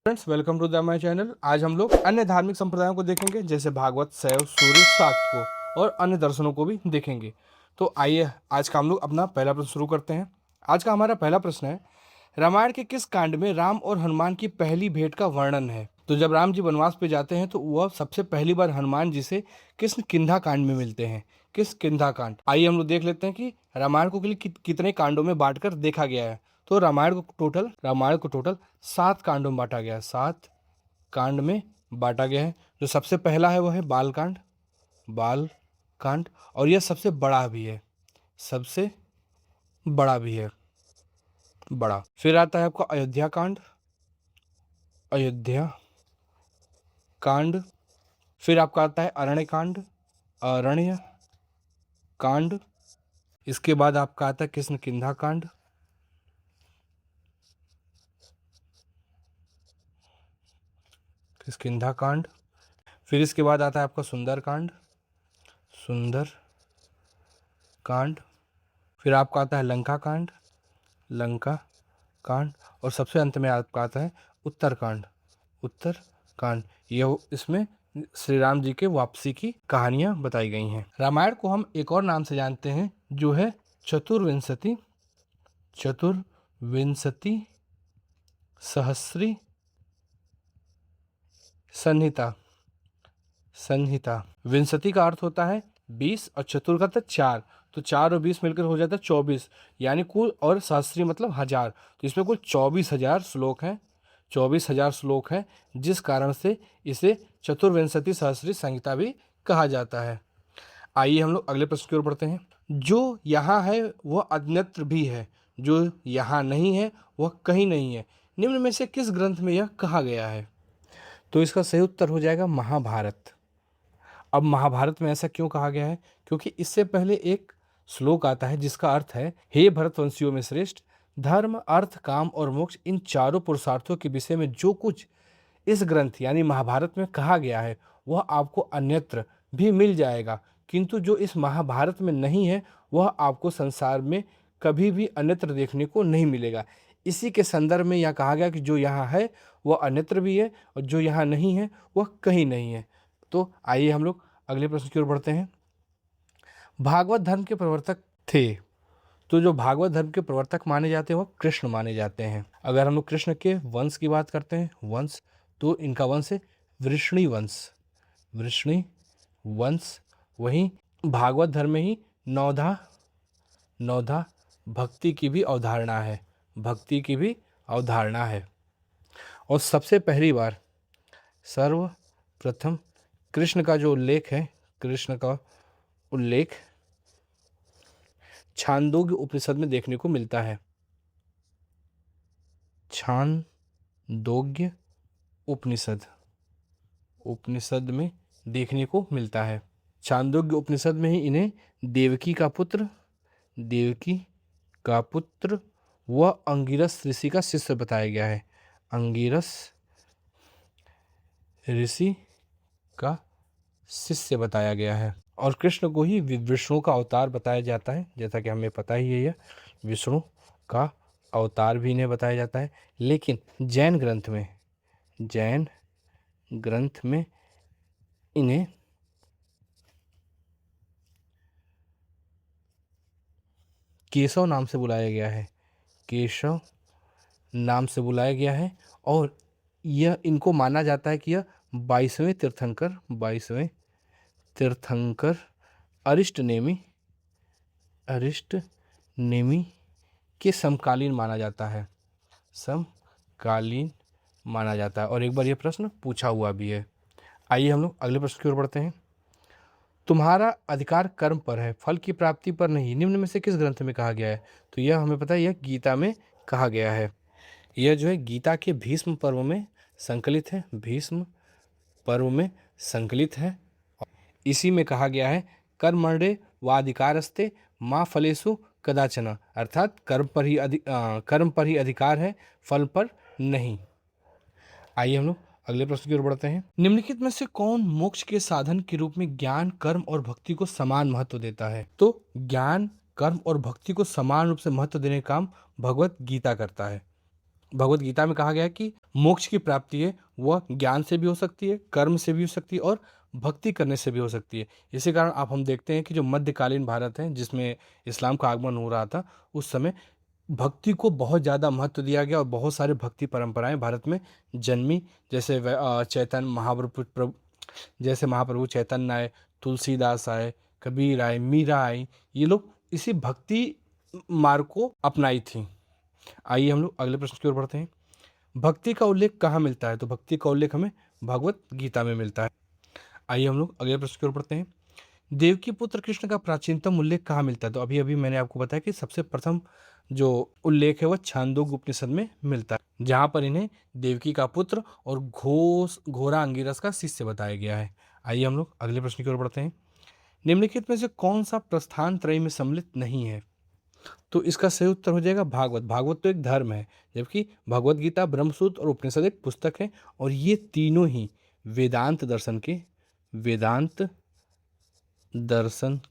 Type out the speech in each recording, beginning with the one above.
Friends, welcome to the my channel. आज हम लोग अन्य धार्मिक संप्रदायों को देखेंगे, जैसे भागवत, शैव, सूर्य, शाक्त को, और अन्य दर्शनों को भी देखेंगे। तो आइए आज का हम लोग अपना पहला प्रश्न शुरू करते हैं। आज का हमारा पहला प्रश्न है, रामायण के किस कांड में राम और हनुमान की पहली भेंट का वर्णन है? तो जब राम जी वनवास पे जाते हैं तो वह सबसे पहली बार हनुमान जी से किष्किंधा कांड में मिलते हैं। किष्किंधा कांड, आइए हम लोग देख लेते हैं कि रामायण को कितने कांडों में बांटकर देखा गया है। तो रामायण को टोटल 7 कांडों में बांटा गया है। 7 कांड में बांटा गया है। जो सबसे पहला है वो है बाल कांड, और यह सबसे बड़ा भी है, सबसे बड़ा भी है, बड़ा। फिर आता है आपका अयोध्या कांड। फिर आपका आता है अरण्य कांड। इसके बाद आपका आता है किष्किंधा कांड। फिर इसके बाद आता है आपका सुंदर कांड। फिर आपका आता है लंका कांड। और सबसे अंत में आपका आता है उत्तर कांड। यह इसमें श्री राम जी के वापसी की कहानियां बताई गई हैं। रामायण को हम एक और नाम से जानते हैं, जो है चतुर्विंशति सहस्री संहिता। विंशति का अर्थ होता है 20 और चतुर का अर्थ 4, तो 4 और 20 मिलकर हो जाता है 24, यानी कुल, और सहस्री मतलब 1000, तो इसमें कुल 24,000 श्लोक हैं, जिस कारण से इसे चतुर्विंशति सहस्री संहिता भी कहा जाता है। आइए हम लोग अगले प्रश्न की ओर बढ़ते हैं। जो यहाँ है वह अन्यत्र भी है, जो यहाँ नहीं है वह कहीं नहीं है, निम्न में से किस ग्रंथ में यह कहा गया है? तो इसका सही उत्तर हो जाएगा महाभारत। अब महाभारत में ऐसा क्यों कहा गया है? क्योंकि इससे पहले एक श्लोक आता है जिसका अर्थ है, हे भरतवंशियों में श्रेष्ठ, धर्म, अर्थ, काम और मोक्ष, इन चारों पुरुषार्थों के विषय में जो कुछ इस ग्रंथ यानी महाभारत में कहा गया है वह आपको अन्यत्र भी मिल जाएगा, किंतु जो इस महाभारत में नहीं है वह आपको संसार में कभी भी अन्यत्र देखने को नहीं मिलेगा। इसी के संदर्भ में यह कहा गया कि जो यहाँ है वह अन्यत्र भी है, और जो यहाँ नहीं है वह कहीं नहीं है। तो आइए हम लोग अगले प्रश्न की ओर बढ़ते हैं। भागवत धर्म के प्रवर्तक थे, तो जो भागवत धर्म के प्रवर्तक माने जाते हैं वह कृष्ण माने जाते हैं। अगर हम लोग कृष्ण के वंश की बात करते हैं, वंश, तो इनका वंश है वृष्णि वंश। वहीं भागवत धर्म में ही नौधा भक्ति की भी अवधारणा है। और सबसे पहली बार सर्वप्रथम कृष्ण का उल्लेख छांदोग्य उपनिषद में देखने को मिलता है। छांदोग्य उपनिषद में देखने को मिलता है। छांदोग्य उपनिषद में ही इन्हें देवकी का पुत्र व अंगिरस ऋषि का शिष्य बताया गया है। अंगिरस ऋषि का शिष्य बताया गया है। और कृष्ण को ही विष्णु का अवतार बताया जाता है, जैसा कि हमें पता ही है, यह विष्णु का अवतार भी इन्हें बताया जाता है। लेकिन जैन ग्रंथ में इन्हें केशव नाम से बुलाया गया है। और यह इनको माना जाता है कि यह 22वें तीर्थंकर अरिष्ट नेमी के समकालीन माना जाता है। और एक बार यह प्रश्न पूछा हुआ भी है। आइए हम लोग अगले प्रश्न की ओर बढ़ते हैं। तुम्हारा अधिकार कर्म पर है, फल की प्राप्ति पर नहीं, निम्न में से किस ग्रंथ में कहा गया है? तो यह हमें पता है, यह गीता में कहा गया है। यह जो है गीता के भीष्म पर्व में संकलित है। इसी में कहा गया है, कर्मण्ये वाधिकारस्ते माँ फलेषु कदाचन, अर्थात कर्म पर ही अधिकार है, फल पर नहीं। आइए हम लोग अगले प्रश्न की ओर बढ़ते हैं। निम्नलिखित में से कौन मोक्ष के साधन के रूप में ज्ञान, कर्म और भक्ति को समान महत्व देता है? तो ज्ञान, कर्म और भक्ति को समान रूप से महत्व देने का काम भगवत गीता करता है। भगवत गीता में कहा गया है कि मोक्ष की प्राप्ति है वह ज्ञान से भी हो सकती है, कर्म से भी हो सकती है और भक्ति करने से भी हो सकती है। इसी कारण आप हम देखते हैं कि जो मध्यकालीन भारत है जिसमें इस्लाम का आगमन हो रहा था, उस समय भक्ति को बहुत ज़्यादा महत्व दिया गया और बहुत सारे भक्ति परंपराएं भारत में जन्मी। जैसे चैतन्य महाप्रभु, जैसे महाप्रभु चैतन्य आए, तुलसीदास आए, कबीर आए, मीरा आई, ये लोग इसी भक्ति मार्ग को अपनाई थी। आइए हम लोग अगले प्रश्न की ओर बढ़ते हैं। भक्ति का उल्लेख कहाँ मिलता है? तो भक्ति का उल्लेख हमें भगवत गीता में मिलता है। आइए हम लोग अगले प्रश्न की ओर बढ़ते हैं। देवकी पुत्र कृष्ण का प्राचीनतम उल्लेख कहाँ मिलता है? तो अभी अभी मैंने आपको बताया कि सबसे प्रथम जो उल्लेख है वह छांदोग्य उपनिषद में मिलता है, जहाँ पर इन्हें देवकी का पुत्र और घोरा अंगिरस का शिष्य बताया गया है। आइए हम लोग अगले प्रश्न की ओर बढ़ते हैं। निम्नलिखित में से कौन सा प्रस्थान त्रय में सम्मिलित नहीं है? तो इसका सही उत्तर हो जाएगा भागवत। भागवत तो एक धर्म है, जबकि भगवत गीता, ब्रह्मसूत्र और उपनिषद एक पुस्तक है, और ये तीनों ही वेदांत दर्शन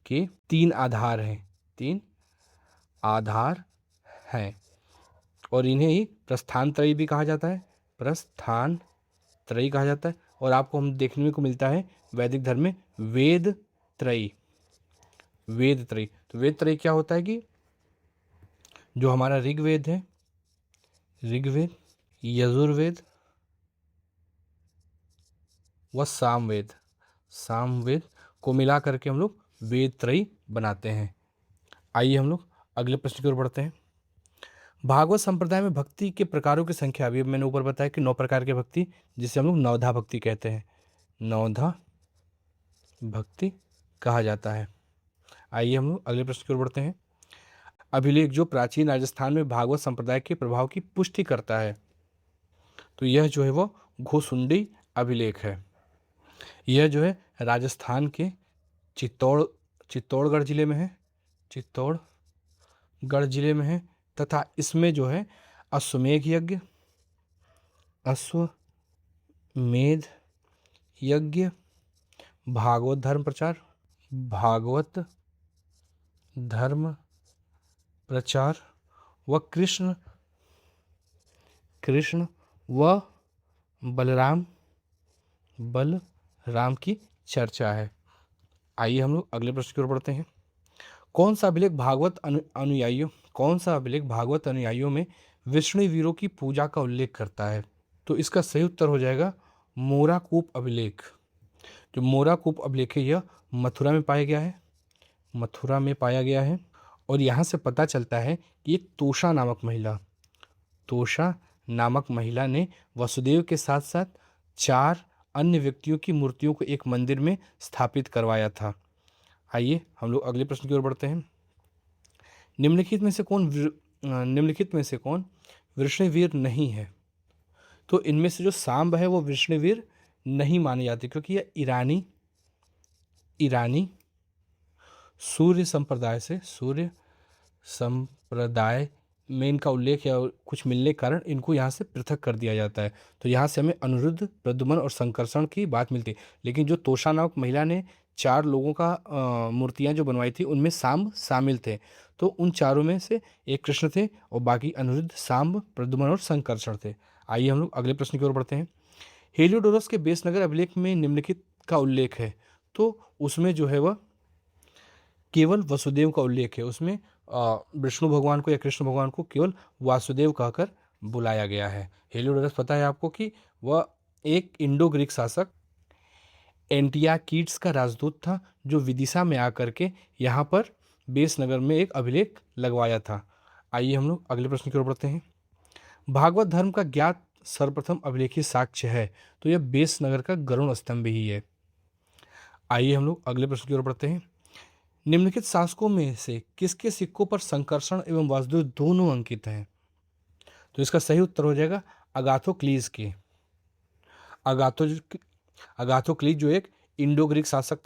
के तीन आधार हैं, तीन आधार हैं, और इन्हें ही प्रस्थान त्रयी भी कहा जाता है, प्रस्थान त्रयी कहा जाता है। और आपको हम देखने को मिलता है वैदिक धर्म में वेद त्रयी। तो वेद त्रयी क्या होता है कि जो हमारा ऋग्वेद है, ऋग्वेद, यजुर्वेद व सामवेद को मिला करके हम लोग वेद त्रयी बनाते हैं। आइए हम लोग अगले प्रश्न की ओर बढ़ते हैं। भागवत संप्रदाय में भक्ति के प्रकारों की संख्या, अभी मैंने ऊपर बताया कि 9 प्रकार की भक्ति, जिसे हम लोग नवधा भक्ति कहते हैं, नवधा भक्ति कहा जाता है। आइए हम लोग अगले प्रश्न की ओर बढ़ते हैं। अभिलेख जो प्राचीन राजस्थान में भागवत संप्रदाय के प्रभाव की पुष्टि करता है, तो यह जो है वो घोसुंडी अभिलेख है। यह जो है राजस्थान के चित्तौड़गढ़ जिले में है, चित्तौड़गढ़ जिले में है, तथा इसमें जो है अश्वमेध यज्ञ, भागवत धर्म प्रचार व कृष्ण व बलराम की चर्चा है। आइए हम लोग अगले प्रश्न की ओर बढ़ते हैं। कौन सा अभिलेख भागवत अनुयायियों में विष्णु वीरों की पूजा का उल्लेख करता है? तो इसका सही उत्तर हो जाएगा मोराकूप अभिलेख। जो मोराकूप अभिलेख है यह मथुरा में पाया गया है, और यहाँ से पता चलता है कि एक तोषा नामक महिला ने वसुदेव के साथ साथ 4 अन्य व्यक्तियों की मूर्तियों को एक मंदिर में स्थापित करवाया था। आइए हम लोग अगले प्रश्न की ओर बढ़ते हैं। निम्नलिखित में से कौन विष्णुवीर नहीं है? तो इनमें से जो सांब है वो विष्णुवीर नहीं माने जाते, क्योंकि यह ईरानी सूर्य संप्रदाय में इनका उल्लेख या कुछ मिलने के कारण इनको यहाँ से पृथक कर दिया जाता है। तो यहाँ से हमें अनिरुद्ध, प्रद्युम्न और संकर्षण की बात मिलती है। लेकिन जो तोषा नामक महिला ने 4 लोगों का मूर्तियाँ जो बनवाई थी उनमें सांब शामिल थे, तो उन चारों में से एक कृष्ण थे और बाकी अनिरुद्ध, सांब, प्रद्युम्न और संकर्षण थे। आइए हम लोग अगले प्रश्न की ओर बढ़ते हैं। हेलियोडोरस के बेसनगर अभिलेख में निम्नलिखित का उल्लेख है, तो उसमें जो है वह केवल वसुदेव का उल्लेख है। उसमें विष्णु भगवान को या कृष्ण भगवान को केवल वासुदेव कहकर बुलाया गया है। हेलियोडोरस पता है आपको कि वह एक इंडो ग्रीक शासक एंटियाकीड्स का राजदूत था, जो विदिशा में आकर के यहाँ पर बेसनगर में एक अभिलेख लगवाया था। आइए हम लोग अगले प्रश्न की ओर बढ़ते हैं। भागवत धर्म का ज्ञात सर्वप्रथम अभिलेखी साक्ष्य है, तो यह बेसनगर का गरुड़ स्तंभ ही है। आइए हम लोग अगले प्रश्न की ओर बढ़ते हैं। निम्नलिखित शासकों में से किसके सिक्कों पर संकर्षण एवं वासुदेव दोनों अंकित हैं? तो इसका सही उत्तर हो जाएगा अगाथोक्लीज के। अगाथोक्लीज जो एक इंडो ग्रीक शासक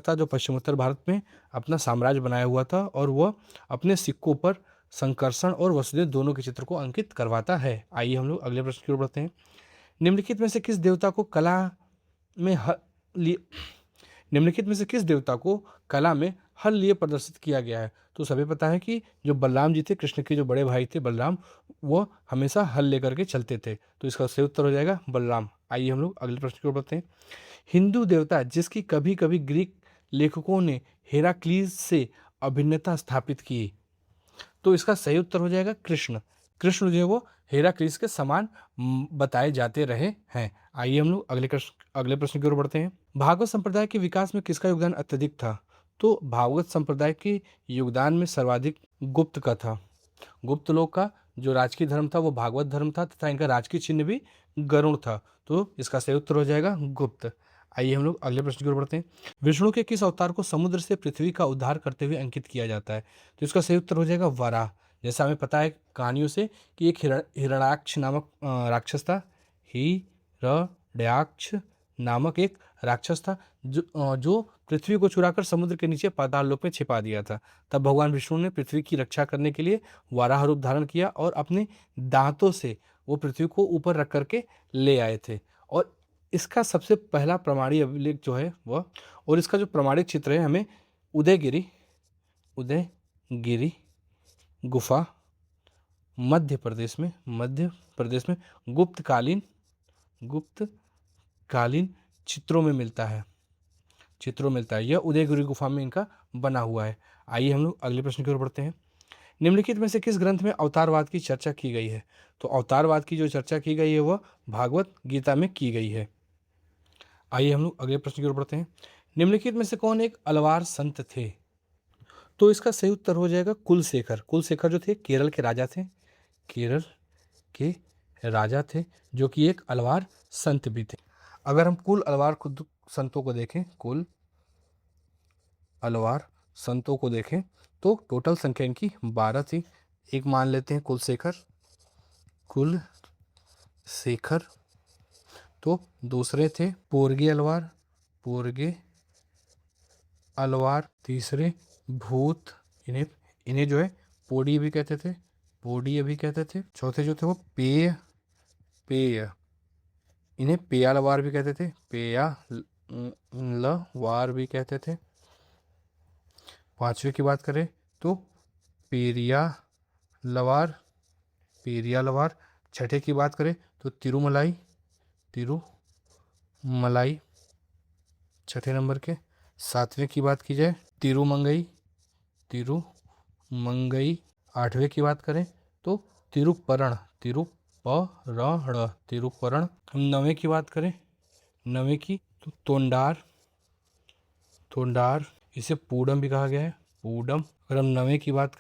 था, जो पश्चिमोत्तर भारत में अपना साम्राज्य बनाया हुआ था, और वह अपने सिक्कों पर संकर्षण और वसुदेव दोनों के चित्र को अंकित करवाता है। आइए हम लोग अगले प्रश्न की ओर बढ़ते हैं। निम्नलिखित में से किस देवता को कला में हल लिए प्रदर्शित किया गया है। तो सभी पता है कि जो बलराम जी थे, कृष्ण के जो बड़े भाई थे बलराम, वो हमेशा हल लेकर के चलते थे। तो इसका सही उत्तर हो जाएगा बलराम। आइए हम लोग अगले प्रश्न की ओर बढ़ते हैं। हिंदू देवता जिसकी कभी कभी ग्रीक लेखकों ने हेराक्लीज से अभिन्नता स्थापित की, तो इसका सही उत्तर हो जाएगा कृष्ण। कृष्ण जो है वो हेराक्लीस के समान बताए जाते रहे हैं। आइए हम लोग अगले प्रश्न की ओर बढ़ते हैं। भागवत संप्रदाय के विकास में किसका योगदान अत्यधिक था? तो भागवत संप्रदाय के योगदान में सर्वाधिक गुप्त का था। गुप्त लोग का जो राजकीय धर्म था वो भागवत धर्म था तथा इनका राजकीय चिन्ह भी गरुड़ था। तो इसका सही उत्तर हो जाएगा गुप्त। आइए हम लोग अगले प्रश्न की ओर बढ़ते हैं। विष्णु के किस अवतार को समुद्र से पृथ्वी का उद्धार करते हुए अंकित किया जाता है? तो इसका सही उत्तर हो जाएगा वराह। जैसा हमें पता है कहानियों से कि एक हिरण्याक्ष नामक राक्षस था। हिरण्याक्ष नामक एक राक्षस था जो पृथ्वी को चुराकर समुद्र के नीचे पाताल लोक में छिपा दिया था। तब भगवान विष्णु ने पृथ्वी की रक्षा करने के लिए वाराह रूप धारण किया और अपने दांतों से वो पृथ्वी को ऊपर रख करके ले आए थे। और इसका सबसे पहला प्रमाणिक अभिलेख जो है वह, और इसका जो प्रमाणिक चित्र है हमें उदयगिरी गुफा मध्य प्रदेश में गुप्तकालीन चित्रों में मिलता है। यह उदयगिरी गुफा में इनका बना हुआ है। आइए हम लोग अगले प्रश्न की ओर बढ़ते हैं। निम्नलिखित में से किस ग्रंथ में अवतारवाद की चर्चा की गई है? तो अवतारवाद की जो चर्चा की गई है वह भागवत गीता में की गई है। आइए हम लोग अगले प्रश्न की ओर बढ़ते हैं। निम्नलिखित में से कौन एक अलवार संत थे? तो इसका सही उत्तर हो जाएगा कुलशेखर। कुलशेखर जो थे केरल के राजा थे जो कि एक अलवार संत भी थे। अगर हम कुल अलवार संतों को देखें तो टोटल संख्या इनकी 12 थी। एक मान लेते हैं कुलशेखर, तो दूसरे थे पोरगे अलवार, तीसरे भूत, इन्हें जो है पोड़ी भी कहते थे। चौथे जो थे वो पेय, इन्हें पेयालवार भी कहते थे, पेयालवार भी कहते थे। पांचवे की बात करें तो पेरियालवार। छठे की बात करें तो तिरुमलाई छठे नंबर के। सातवें की बात की जाए तिरुमंगई। आठवें की बात करें तो तिरुपरण। नवें की बात करें तो तोंडार, इसे पूडम भी कहा गया है, पूडम। अगर हम 10वें की बात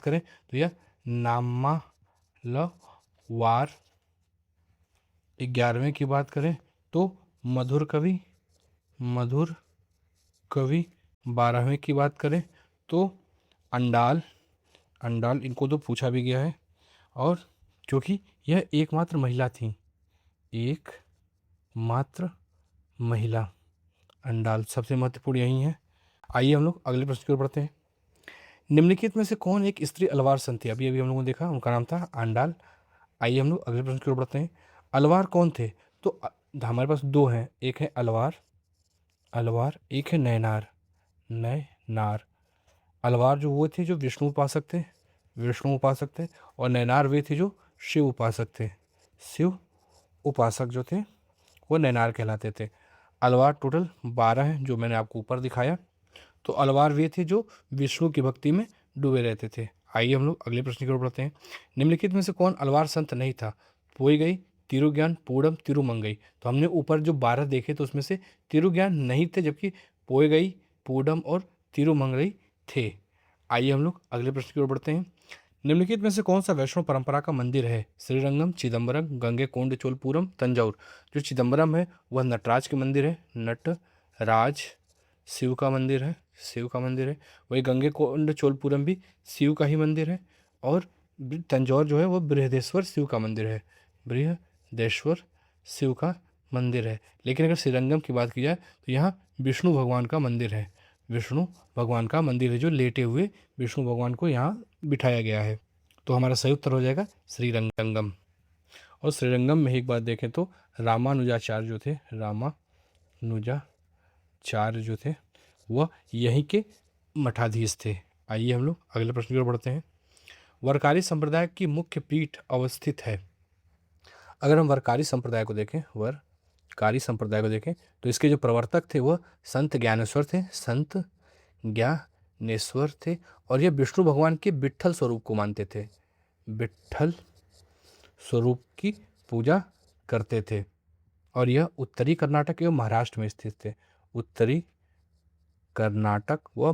करें तो यह नामालवार। 11वें की बात करें तो मधुर कवि। 12वें की बात करें तो अंडाल, इनको तो पूछा भी गया है और क्योंकि यह एकमात्र महिला, अंडाल सबसे महत्वपूर्ण यही है। आइए हम लोग अगले प्रश्न की ओर बढ़ते हैं। निम्नलिखित में से कौन एक स्त्री अलवार संत थी? अभी हम लोगों ने देखा उनका नाम था अंडाल। आइए हम लोग अगले प्रश्न की ओर बढ़ते हैं। अलवार कौन थे? तो हमारे पास दो हैं, एक है अलवार, एक है नैनार। अलवार जो वो थे जो विष्णु उपासक थे और नैनार वे थे जो शिव उपासक जो थे वो नैनार कहलाते थे। अलवार टोटल 12 हैं जो मैंने आपको ऊपर दिखाया। तो अलवार वे थे जो विष्णु की भक्ति में डूबे रहते थे। आइए हम लोग अगले प्रश्न की ओर बढ़ते हैं। निम्नलिखित में से कौन अलवार संत नहीं था? पोईगई, तिरुज्ञान, पूडम, तिरुमंगई। तो हमने ऊपर जो 12 देखे तो उसमें से तिरुज्ञान नहीं थे जबकि पोईगई, पूडम और तिरुमंगई थे। आइए हम लोग अगले प्रश्न की ओर बढ़ते हैं। निम्नलिखित में से कौन सा वैष्णव परंपरा का मंदिर है? श्रीरंगम, चिदम्बरम, गंगैकोंड चोलपुरम, तंजौर। जो चिदम्बरम है वह नटराज के मंदिर है, नटराज शिव का मंदिर है। वही गंगैकोंड चोलपुरम भी शिव का ही मंदिर है और तंजौर जो है वह बृहदेश्वर शिव का मंदिर है। लेकिन अगर श्रीरंगम की बात की जाए तो यहाँ विष्णु भगवान का मंदिर है। जो लेटे हुए विष्णु भगवान को यहाँ बिठाया गया है। तो हमारा सही उत्तर हो जाएगा श्रीरंगम। और श्रीरंगम में एक बात देखें तो रामानुजाचार्य जो थे वह यहीं के मठाधीश थे। आइए हम लोग अगले प्रश्न की ओर बढ़ते हैं। वरकारी संप्रदाय की मुख्य पीठ अवस्थित है। अगर हम वरकारी संप्रदाय को देखें, वरकारी संप्रदाय को देखें, तो इसके जो प्रवर्तक थे वह संत ज्ञानेश्वर थे, संत ज्ञानेश्वर थे। और यह विष्णु भगवान के विट्ठल स्वरूप को मानते थे, विट्ठल स्वरूप की पूजा करते थे। और यह उत्तरी कर्नाटक एवं महाराष्ट्र में स्थित थे। उत्तरी कर्नाटक व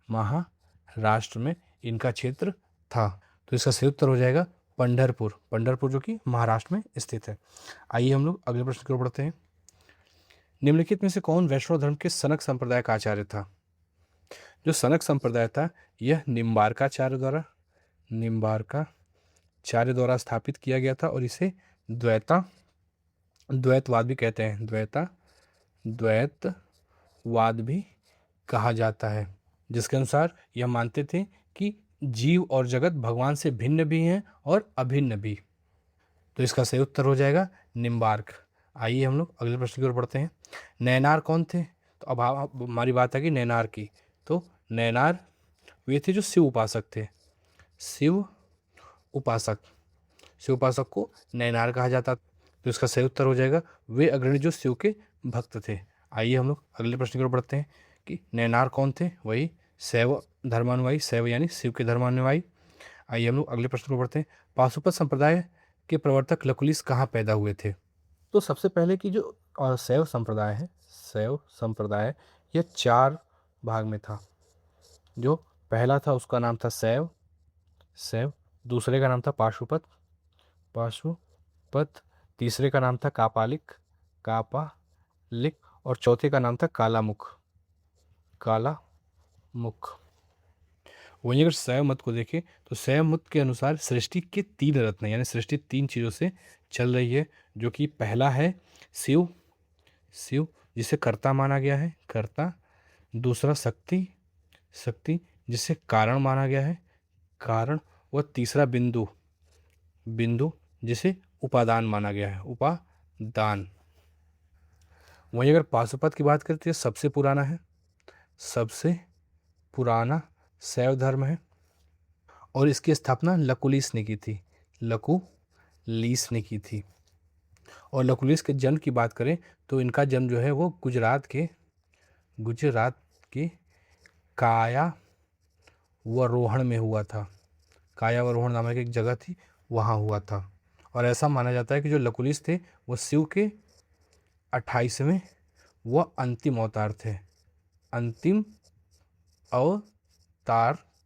महाराष्ट्र में इनका क्षेत्र था। तो इसका सही उत्तर हो जाएगा पंढरपुर, पंढरपुर जो कि महाराष्ट्र में स्थित है। आइए हम लोग अगले प्रश्न की ओर बढ़ते हैं। निम्नलिखित में से कौन वैष्णव धर्म के सनक संप्रदाय का आचार्य था? जो सनक संप्रदाय था यह निम्बार्काचार्य द्वारा स्थापित किया गया था। और इसे द्वैतवाद भी कहते हैं, द्वैतवाद भी कहा जाता है, जिसके अनुसार यह मानते थे कि जीव और जगत भगवान से भिन्न भी हैं और अभिन्न भी। तो इसका सही उत्तर हो जाएगा निम्बार्क। आइए हम लोग अगले प्रश्न की ओर बढ़ते हैं। नैनार कौन थे? तो अब हमारी बात है कि नैनार की। तो नैनार वे थे जो शिव उपासक थे, शिव उपासक को नैनार कहा जाता। तो इसका सही उत्तर हो जाएगा वे अग्रणी जो शिव के भक्त थे। आइए हम लोग अगले प्रश्न की ओर बढ़ते हैं कि नैनार कौन थे? वही शैव धर्मानुयायी, शैव यानी शिव के धर्मानुयायी। आइए हम लोग अगले प्रश्न को बढ़ते हैं। पाशुपत संप्रदाय के प्रवर्तक लकुलिस कहाँ पैदा हुए थे? तो सबसे पहले की जो शैव संप्रदाय यह 4 भाग में था। जो पहला था उसका नाम था शैव, दूसरे का नाम था पाशुपत, तीसरे का नाम था कापालिक, और चौथे का नाम था कालामुख। वहीं अगर शैव मत को देखें तो शैव मत के अनुसार सृष्टि के 3 रत्न, यानी सृष्टि 3 चीज़ों से चल रही है। जो कि पहला है शिव, जिसे कर्ता माना गया है, कर्ता। दूसरा शक्ति, जिसे कारण माना गया है, कारण। व तीसरा बिंदु, जिसे उपादान माना गया है, उपादान। वहीं अगर पाशुपत की बात करते हैं, सबसे पुराना शैव धर्म है। और इसकी स्थापना लकुलिस ने की थी। और लकुलिस के जन्म की बात करें तो इनका जन्म जो है वो गुजरात के कायावरोहण में हुआ था। कायावरोहण नामक एक जगह थी, वहाँ हुआ था। और ऐसा माना जाता है कि जो लकुलिस थे वो शिव के 28वें व अंतिम अवतार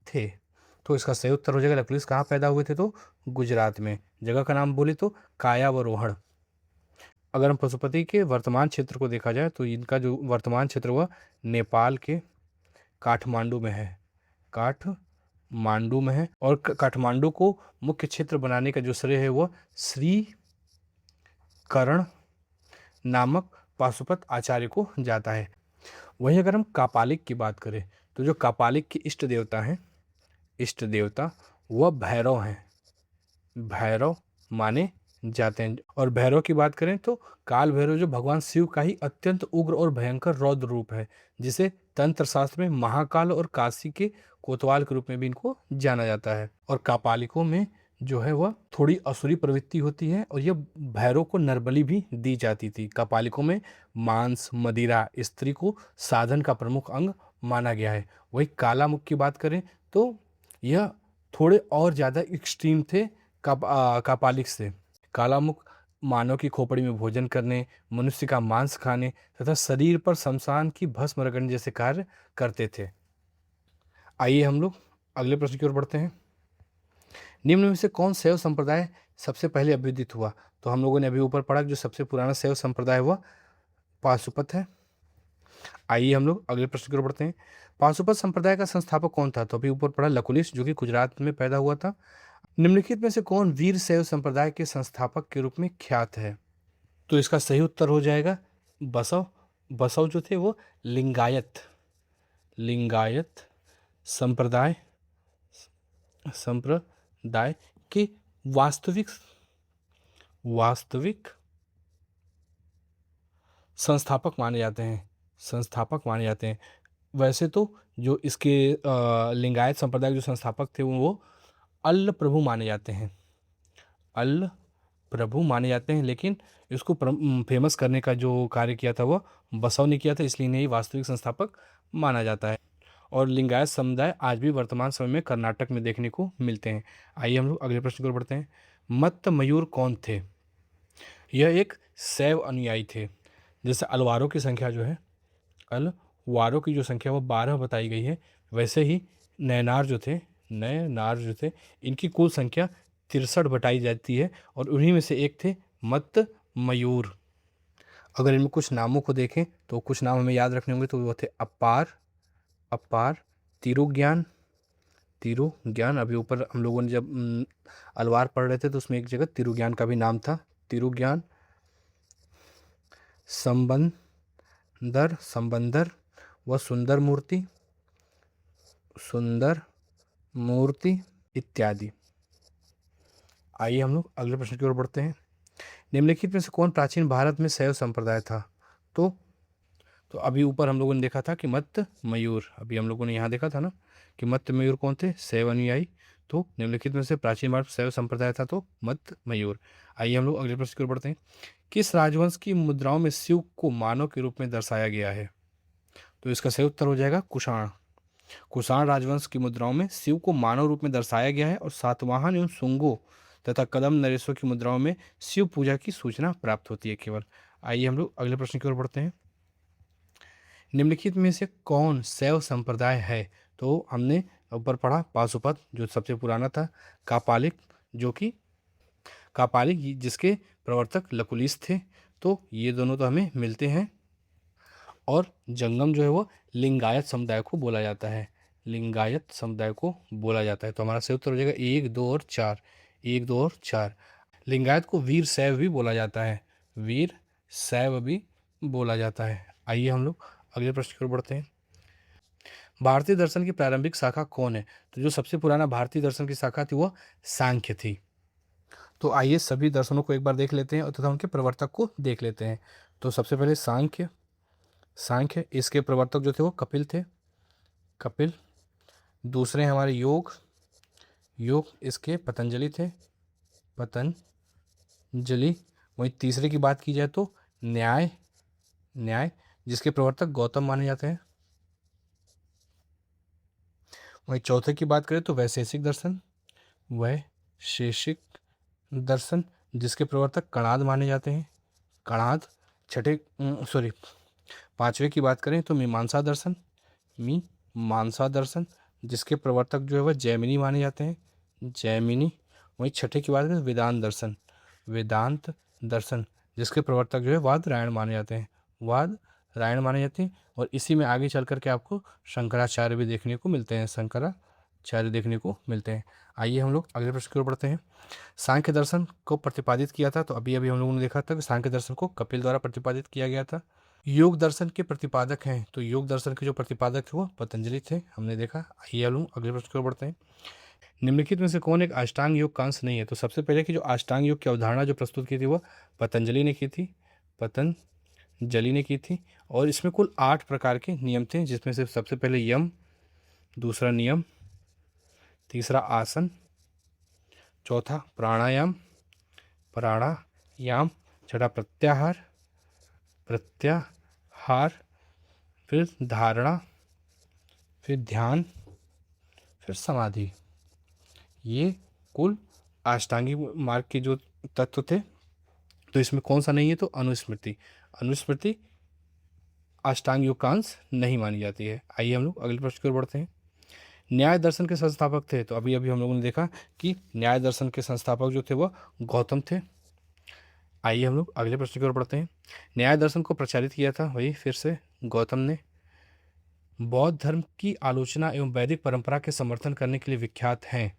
थे। तो इसका सही उत्तर हो जाएगा लकुलिस कहाँ पैदा हुए थे? तो गुजरात में। जगह का नाम बोले तो कायावरोहण। अगर हम पशुपति के वर्तमान क्षेत्र को देखा जाए तो इनका जो वर्तमान क्षेत्र वह नेपाल के काठमांडू में है। और काठमांडू को मुख्य क्षेत्र बनाने का जो श्रेय है वह श्री करण नामक पाशुपत आचार्य को जाता है। वहीं अगर हम कापालिक की बात करें तो जो कापालिक के इष्ट देवता वह भैरव माने जाते हैं। और भैरव की बात करें तो काल भैरव जो भगवान शिव का ही अत्यंत उग्र और भयंकर रौद्र रूप है, जिसे तंत्र शास्त्र में महाकाल और काशी के कोतवाल के रूप में भी इनको जाना जाता है। और कापालिकों में जो है वह थोड़ी असुरी प्रवृत्ति होती है और यह भैरव को नरबलि भी दी जाती थी। कापालिकों में मांस, मदिरा, स्त्री को साधन का प्रमुख अंग माना गया है। वही कालामुख की बात करें तो यह थोड़े और ज़्यादा एक्सट्रीम थे कापालिक से। कालामुख मानव की खोपड़ी में भोजन करने, मनुष्य का मांस खाने तथा शरीर पर शमशान की भस्म रगड़ने जैसे कार्य करते थे। आइए हम लोग अगले प्रश्न की ओर बढ़ते हैं। निम्न में से कौन शैव संप्रदाय सबसे पहले अभ्युदित हुआ? तो हम लोगों ने अभी ऊपर पढ़ा जो सबसे पुराना शैव संप्रदाय हुआ पाशुपत है। आइए हम लोग अगले प्रश्न की ओर बढ़ते हैं। पाशुपत संप्रदाय का संस्थापक कौन था? तो अभी ऊपर पढ़ा लकुलिस, जो कि गुजरात में पैदा हुआ था। निम्नलिखित में से कौन वीर शैव संप्रदाय के संस्थापक के रूप में ख्यात है? तो इसका सही उत्तर हो जाएगा बसव जो थे वो लिंगायत संप्रदाय के वास्तविक संस्थापक माने जाते हैं। संस्थापक माने जाते हैं। वैसे तो जो इसके लिंगायत संप्रदाय के जो संस्थापक थे वो अल्ल प्रभु माने जाते हैं, अल्ल प्रभु माने जाते हैं, लेकिन इसको फेमस करने का जो कार्य किया था वो बसव ने किया था, इसलिए इन्हें ही वास्तविक संस्थापक माना जाता है। और लिंगायत समुदाय आज भी वर्तमान समय में कर्नाटक में देखने को मिलते हैं। आइए हम लोग अगले प्रश्न की ओर बढ़ते हैं। मत्त मयूर कौन थे? यह एक शैव अनुयायी थे। जैसे अलवारों की संख्या जो है, अलवारों की जो संख्या वो 12 बताई गई है, वैसे ही नयनार जो थे इनकी कुल संख्या 63 बताई जाती है, और उन्हीं में से एक थे मत्त मयूर। अगर इनमें कुछ नामों को देखें तो कुछ नाम हमें याद रखने होंगे, तो वो थे अपार, तिरुज्ञान। अभी ऊपर हम लोगों ने जब अलवार पढ़ रहे थे तो उसमें एक जगह तिरुज्ञान का भी नाम था, तिरुज्ञान। संबंदर व सुंदर मूर्ति इत्यादि। आइए हम लोग अगले प्रश्न की ओर बढ़ते हैं। निम्नलिखित में से कौन प्राचीन भारत में शैव संप्रदाय था? तो अभी ऊपर हम लोगों ने देखा था कि मत्त मयूर, अभी हम लोगों ने यहाँ देखा था ना कि मत्त मयूर कौन थे? शैव अनुयायी। तो निम्नलिखित में से प्राचीन भारत शैव संप्रदाय था तो मत्त मयूर। आइए हम लोग अगले प्रश्न की ओर बढ़ते हैं। किस राजवंश की मुद्राओं में शिव को मानव के रूप में दर्शाया गया है? तो इसका सही उत्तर हो जाएगा कुषाण राजवंश की मुद्राओं में शिव को मानव रूप में दर्शाया गया है, और सातवाहन एवं शुंगो तथा कदम नरेशों की मुद्राओं में शिव पूजा की सूचना प्राप्त होती है केवल। आइए हम लोग अगले प्रश्न की ओर बढ़ते हैं। निम्नलिखित में से कौन शैव संप्रदाय है? तो हमने ऊपर पढ़ा पाशुपत जो सबसे पुराना था, कापालिक जिसके प्रवर्तक लकुलिस थे, तो ये दोनों तो हमें मिलते हैं। और जंगम जो है वो लिंगायत समुदाय को बोला जाता है, तो हमारा सही उत्तर हो जाएगा 1, 2 और 4, 1, 2 और 4। लिंगायत को वीर शैव भी बोला जाता है, आइए हम लोग अगले प्रश्न की ओर बढ़ते हैं। भारतीय दर्शन की प्रारंभिक शाखा कौन है? तो जो सबसे पुराना भारतीय दर्शन की शाखा थी वो सांख्य थी। तो आइए सभी दर्शनों को एक बार देख लेते हैं और तथा उनके प्रवर्तक को देख लेते हैं। तो सबसे पहले सांख्य, इसके प्रवर्तक जो थे वो कपिल। दूसरे हमारे योग, इसके पतंजलि थे, पतंजलि। वहीं तीसरे की बात की जाए तो न्याय, जिसके प्रवर्तक गौतम माने जाते हैं। वहीं चौथे की बात करें तो वैशेषिक दर्शन, जिसके प्रवर्तक कणाद माने जाते हैं, पांचवे की बात करें तो मीमांसा दर्शन, जिसके प्रवर्तक जो है वह जैमिनी माने जाते हैं, वहीं छठे की बात करें वेदांत दर्शन, जिसके प्रवर्तक जो है वादरायण माने जाते हैं, और इसी में आगे चल करके आपको शंकराचार्य भी देखने को मिलते हैं। आइए हम लोग अगले प्रश्न की ओर बढ़ते हैं। सांख्य दर्शन को प्रतिपादित किया था, तो अभी हम लोगों ने देखा था कि सांख्य दर्शन को कपिल द्वारा प्रतिपादित किया गया था। योग दर्शन के प्रतिपादक हैं, तो योग दर्शन के जो प्रतिपादक थे वो पतंजलि थे, हमने देखा। आइए हम लोग अगले प्रश्न की ओर बढ़ते हैं। निम्नलिखित में से कौन एक अष्टांग योग का अंश नहीं है? तो सबसे पहले की जो अष्टांग योग की अवधारणा जो प्रस्तुत की थी वह पतंजलि ने की थी, और इसमें कुल 8 प्रकार के नियम थे, जिसमें से सबसे पहले यम, दूसरा नियम, तीसरा आसन, चौथा प्राणायाम, छठा प्रत्याहार, फिर धारणा, फिर ध्यान, फिर समाधि। ये कुल अष्टांगी मार्ग के जो तत्व थे। तो इसमें कौन सा नहीं है? तो अनुस्मृति अष्टांग योग का अंश नहीं मानी जाती है। आइए हम लोग अगले प्रश्न की ओर बढ़ते हैं। न्याय दर्शन के संस्थापक थे, तो अभी हम लोगों ने देखा कि न्याय दर्शन के संस्थापक जो थे वह गौतम थे। आइए हम लोग अगले प्रश्न की ओर बढ़ते हैं। न्याय दर्शन को प्रचारित किया था वही फिर से गौतम ने। बौद्ध धर्म की आलोचना एवं वैदिक परंपरा के समर्थन करने के लिए विख्यात हैं,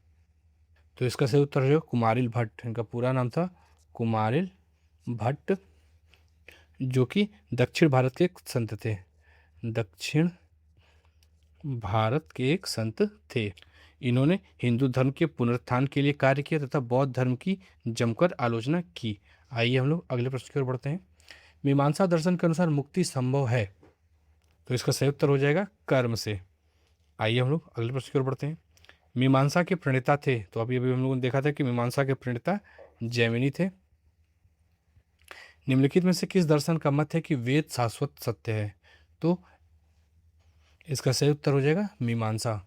तो इसका सही उत्तर है कुमारिल भट्ट। इनका पूरा नाम था कुमारिल भट्ट, जो कि दक्षिण भारत के एक संत थे। इन्होंने हिंदू धर्म के पुनरुत्थान के लिए कार्य किया तथा बौद्ध धर्म की जमकर आलोचना की। आइए हम लोग अगले प्रश्न की ओर बढ़ते हैं। मीमांसा दर्शन के अनुसार मुक्ति संभव है, तो इसका सही उत्तर हो जाएगा कर्म से। आइए हम लोग अगले प्रश्न की ओर बढ़ते हैं। मीमांसा के प्रणेता थे, तो अभी अभी हम लोगों ने देखा था कि मीमांसा के प्रणेता जैमिनी थे। निम्नलिखित में से किस दर्शन का मत है कि वेद शाश्वत सत्य है? तो इसका सही उत्तर हो जाएगा मीमांसा।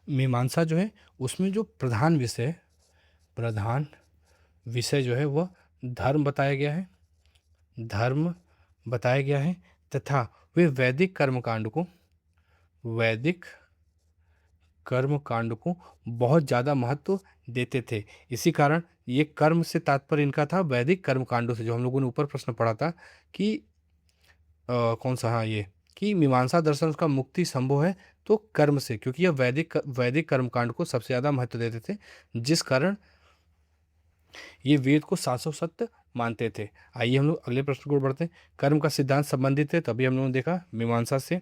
मीमांसा जो है उसमें जो प्रधान विषय जो है वह धर्म बताया गया है, धर्म बताया गया है, तथा वे वैदिक कर्म कांड को बहुत ज़्यादा महत्व देते थे। इसी कारण ये कर्म से तात्पर्य इनका था वैदिक कर्म कांडों से, जो हम लोगों ने ऊपर प्रश्न पढ़ा था कि कौन सा, हाँ ये, कि मीमांसा दर्शन का मुक्ति संभव है तो कर्म से, क्योंकि यह वैदिक कर्मकांड को सबसे ज़्यादा महत्व देते थे, जिस कारण ये वेद को शाश्वत सत्य मानते थे। आइए हम लोग अगले प्रश्न को बढ़ते हैं। कर्म का सिद्धांत संबंधित है, तभी हम लोगों ने देखा मीमांसा से।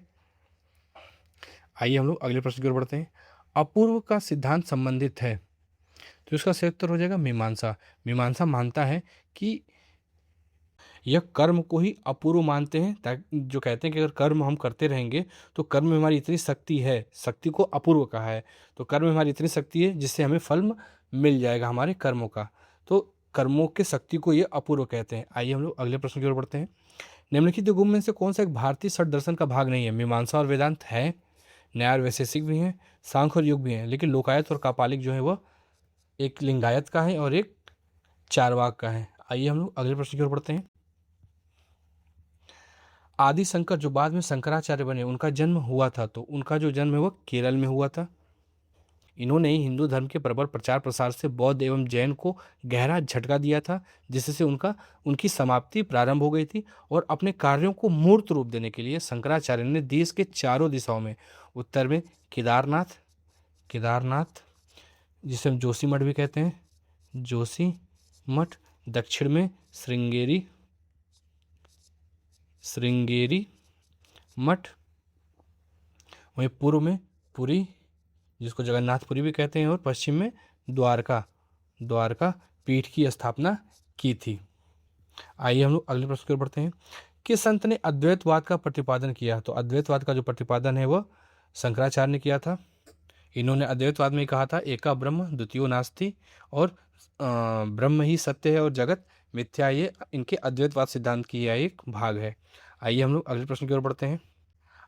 आइए हम लोग अगले प्रश्न की ओर बढ़ते हैं। अपूर्व का सिद्धांत संबंधित है, तो इसका सही उत्तर हो जाएगा मीमांसा। मीमांसा मानता है कि यह कर्म को ही अपूर्व मानते हैं, ताकि जो कहते हैं कि अगर कर्म हम करते रहेंगे तो कर्म में हमारी इतनी शक्ति है, शक्ति को अपूर्व कहा है, तो कर्म में हमारी इतनी शक्ति है जिससे हमें फल मिल जाएगा हमारे कर्मों का, तो कर्मों के शक्ति को ये अपूर्व कहते हैं। आइए हम लोग अगले प्रश्न की ओर बढ़ते हैं। निम्नलिखित युगों में से कौन सा एक भारतीय षट दर्शन का भाग नहीं है? मीमांसा और वेदांत है, न्याय और वैशेषिक भी हैं, सांख्य और योग भी हैं, लेकिन लोकायत और कापालिक जो है वह एक लिंगायत का है और एक चारवाक का है। आइए हम लोग अगले प्रश्न की ओर बढ़ते हैं। आदि शंकर जो बाद में शंकराचार्य बने, उनका जन्म हुआ था, तो उनका जो जन्म है वो केरल में हुआ था। इन्होंने हिंदू धर्म के प्रबल प्रचार प्रसार से बौद्ध एवं जैन को गहरा झटका दिया था, जिससे उनकी समाप्ति प्रारंभ हो गई थी। और अपने कार्यों को मूर्त रूप देने के लिए शंकराचार्य ने देश के चारों दिशाओं में, उत्तर में केदारनाथ जिसे हम जोशी मठ भी कहते हैं, जोशी मठ, दक्षिण में श्रृंगेरी मठ, वहीं पूर्व में पुरी जिसको जगन्नाथपुरी भी कहते हैं, और पश्चिम में द्वारका पीठ की स्थापना की थी। आइए हम लोग अगले प्रश्न की ओर बढ़ते हैं। किस संत ने अद्वैतवाद का प्रतिपादन किया? तो अद्वैतवाद का जो प्रतिपादन है वह शंकराचार्य ने किया था। इन्होंने अद्वैतवाद में कहा था एका ब्रह्म द्वितीयो नास्ति, और ब्रह्म ही सत्य है और जगत मिथ्या, ये इनके अद्वैतवाद सिद्धांत की यह एक भाग है। आइए हम लोग अगले प्रश्न की ओर बढ़ते हैं।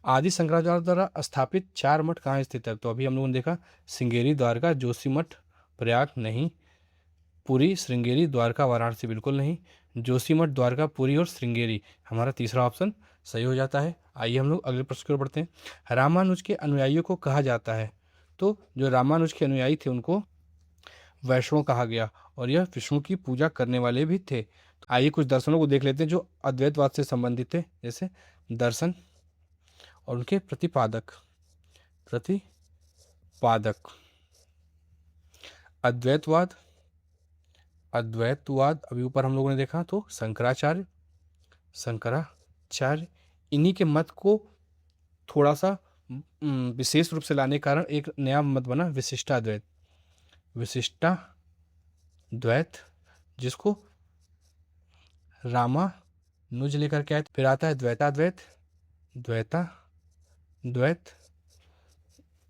आदि शंकराचार्य द्वारा स्थापित 4 मठ कहाँ स्थित है? तो अभी हम लोगों ने देखा श्रृंगेरी, द्वारका, जोशी मठ, प्रयाग नहीं, पुरी, श्रृंगेरी, द्वारका, वाराणसी बिल्कुल नहीं, जोशी मठ, द्वारका, पुरी और श्रृंगेरी, हमारा तीसरा ऑप्शन सही हो जाता है। आइए हम लोग अगले प्रश्न की ओर बढ़ते हैं। रामानुज के अनुयायियों को कहा जाता है, तो जो रामानुज के अनुयायी थे उनको वैष्णव कहा गया, और यह विष्णु की पूजा करने वाले भी थे। तो आइए कुछ दर्शनों को देख लेते हैं जो अद्वैतवाद से संबंधित थे, जैसे दर्शन और उनके प्रतिपादक अद्वैतवाद अभी ऊपर हम लोगों ने देखा, तो शंकराचार्य इन्हीं के मत को थोड़ा सा विशेष रूप से लाने के कारण एक नया मत बना विशिष्टाद्वैत, जिसको रामानुज लेकर के आए। फिर आता है द्वैत,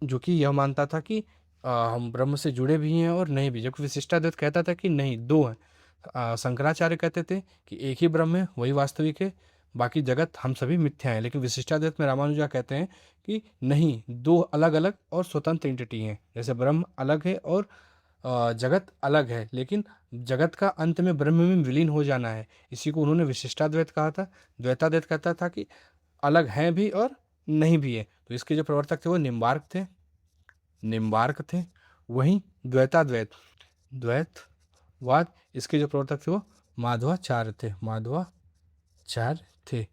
जो कि यह मानता था कि हम ब्रह्म से जुड़े भी हैं और नहीं भी, जबकि विशिष्टाद्वैत कहता था कि नहीं, दो हैं। शंकराचार्य कहते थे कि एक ही ब्रह्म है, वही वास्तविक है, बाकी जगत हम सभी मिथ्या हैं। लेकिन विशिष्टाद्वैत में रामानुजा कहते हैं कि नहीं, दो अलग अलग और स्वतंत्र एंटिटी हैं, जैसे ब्रह्म अलग है और जगत अलग है, लेकिन जगत का अंत में ब्रह्म में विलीन हो जाना है। इसी को उन्होंने विशिष्टाद्वैत कहा था। द्वैताद्वैत कहता था कि अलग हैं भी और नहीं भी है। तो इसके जो प्रवर्तक थे वो निम्बार्क थे। वहीं द्वैतवाद, इसके जो प्रवर्तक थे वो माधवाचार्य थे।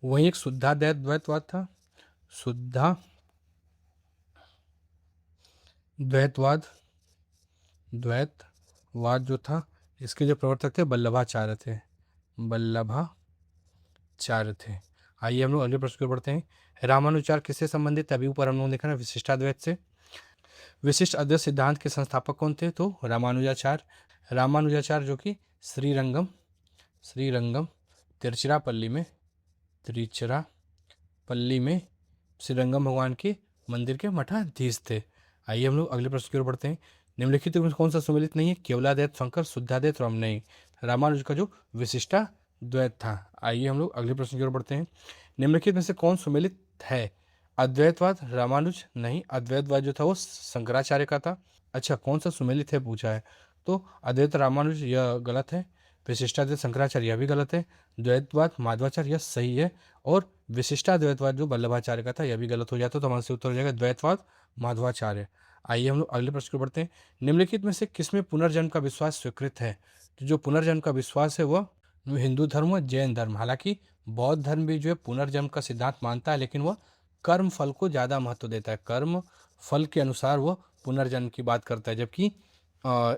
वहीं एक शुद्धाद्वैतवाद था। द्वैतवाद जो था, इसके जो प्रवर्तक थे वल्लभाचार्य थे। आइए हम लोग अगले प्रश्न की ओर बढ़ते हैं। रामानुचार किससे संबंधित है? अभी ऊपर हम लोगों ने देखा ना, विशिष्टाद्वैत से। विशिष्ट अद्वैत सिद्धांत के संस्थापक कौन थे? तो रामानुजाचार्य जो कि श्रीरंगम तिरुचिरापल्ली पल्ली में श्रीरंगम भगवान के मंदिर के मठाधीश थे। आइए हम लोग अगले प्रश्न की ओर बढ़ते हैं। निम्नलिखित में कौन सा सुमेलित नहीं है? केवलाद्वैत शंकर, शुद्धाद्वैत राम नहीं। रामानुज का जो विशिष्टाद्वैत था। आइए हम लोग अगले प्रश्न की ओर बढ़ते हैं। निम्नलिखित में से कौन सुमेलित है? अद्वैतवाद रामानुज नहीं, अद्वैतवाद जो था वो शंकराचार्य का था। अच्छा, कौन सा सुमेलित है पूछा है, तो अद्वैत रामानुज यह गलत है, विशिष्टाद्वैत शंकराचार्य यह भी गलत है, द्वैतवाद माधवाचार्य यह सही है, और विशिष्टाद्वैतवाद जो वल्लभाचार्य का था यह भी गलत हो जाता, तो हमारे से उत्तर हो जाएगा द्वैतवाद माधवाचार्य। आइए हम लोग अगले प्रश्न को पढ़ते हैं। निम्नलिखित में से किसमें पुनर्जन्म का विश्वास स्वीकृत है? तो जो पुनर्जन्म का विश्वास है वह हिंदू धर्म व जैन धर्म, हालांकि बौद्ध धर्म भी जो है पुनर्जन्म का सिद्धांत मानता है, लेकिन वह कर्म फल को ज़्यादा महत्व देता है, कर्म फल के अनुसार वह पुनर्जन्म की बात करता है, जबकि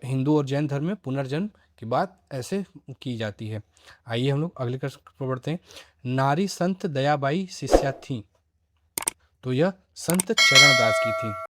हिंदू और जैन धर्म में पुनर्जन्म की बात ऐसे की जाती है। आइए हम लोग अगले प्रश्न पर बढ़ते हैं। नारी संत दयाबाई शिष्या थी, तो यह संत चरणदास की थी।